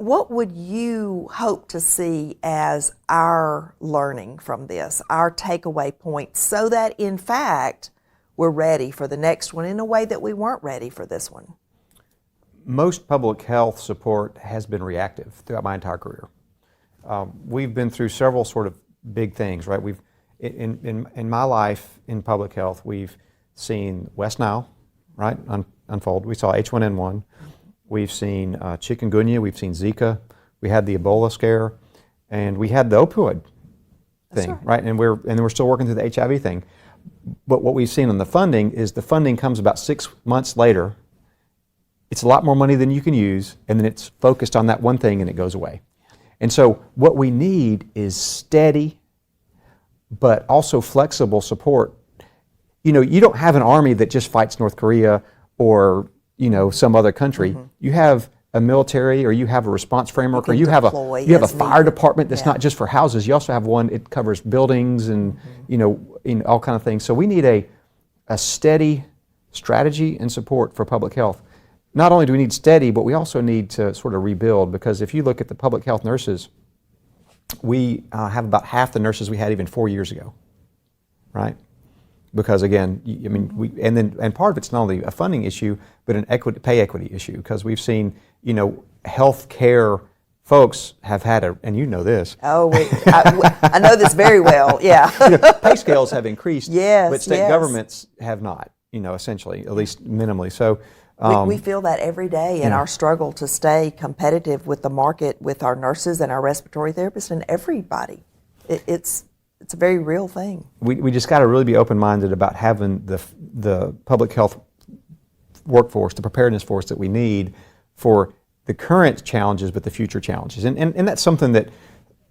what would you hope to see as our learning from this, our takeaway points, so that in fact we're ready for the next one in a way that we weren't ready for this one? Most public health support has been reactive throughout my entire career. We've been through several sort of big things, right? We've in my life in public health, we've seen West Nile, right, unfold. We saw H1N1. We've seen chikungunya. We've seen Zika. We had the Ebola scare, and we had the opioid thing, right? And we're still working through the HIV thing. But what we've seen on the funding is the funding comes about 6 months later. It's a lot more money than you can use, and then it's focused on that one thing, and it goes away. And so what we need is steady, but also flexible support. You know, you don't have an army that just fights North Korea or, you know, some other country. Mm-hmm. You have a military, or you have a response framework, or you have a fire department that's not just for houses. You also have one, it covers buildings and, you know, in all kind of things. So we need a steady strategy and support for public health. Not only do we need steady, but we also need to sort of rebuild, because if you look at the public health nurses, we have about half the nurses we had even 4 years ago, right? Because again, I mean, and part of it's not only a funding issue, but an pay equity issue, because we've seen, you know, health care folks have had and you know this. Oh, I know this very well, yeah. You know, pay scales have increased, yes, but state governments have not, you know, essentially, at least minimally. So we feel that every day in our struggle to stay competitive with the market, with our nurses and our respiratory therapists and everybody. It's a very real thing. We just got to really be open-minded about having the public health workforce, the preparedness force that we need for the current challenges, but the future challenges. And that's something that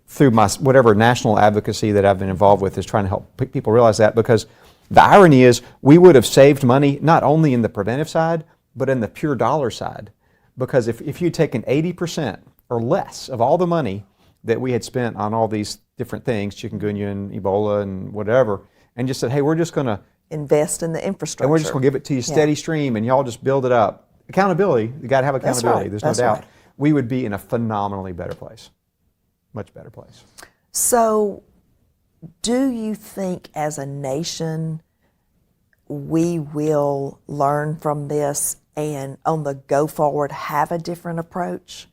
through my whatever national advocacy that I've been involved with is trying to help people realize that, because the irony is we would have saved money not only in the preventive side, but in the pure dollar side. Because if you'd taken 80% or less of all the money that we had spent on all these different things, chikungunya and Ebola and whatever, and just said, hey, we're just going to invest in the infrastructure. And we're just going to give it to you steady stream, and y'all just build it up. Accountability, you got to have accountability, there's no doubt. Right. We would be in a phenomenally better place, much better place. So do you think as a nation we will learn from this and on the go forward have a different approach?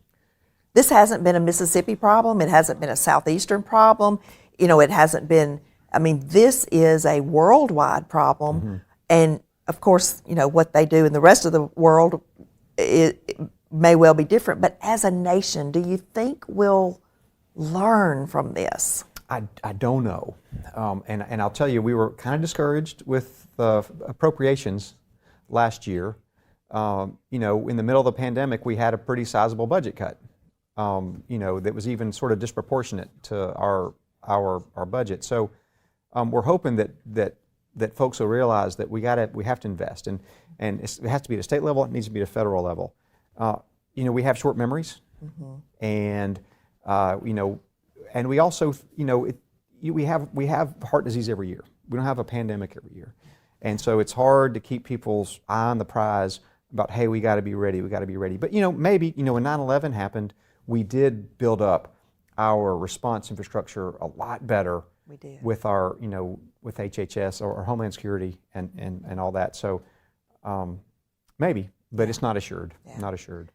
This hasn't been a Mississippi problem. It hasn't been a Southeastern problem. You know, it hasn't been, I mean, this is a worldwide problem. Mm-hmm. And of course, you know, what they do in the rest of the world, it may well be different. But as a nation, do you think we'll learn from this? I don't know. And I'll tell you, we were kind of discouraged with appropriations last year. You know, in the middle of the pandemic, we had a pretty sizable budget cut. You know, that was even sort of disproportionate to our budget. So we're hoping that folks will realize that we have to invest, and it has to be at a state level. It needs to be at a federal level. You know, we have short memories, mm-hmm. and you know, and we also, you know, we have heart disease every year. We don't have a pandemic every year, and so it's hard to keep people's eye on the prize about, hey, we got to be ready. We got to be ready. But you know, maybe, you know, when 9/11 happened, we did build up our response infrastructure a lot better. We did. With our, you know, with HHS or Homeland Security and all that. So maybe, but it's not assured. Yeah. Not assured.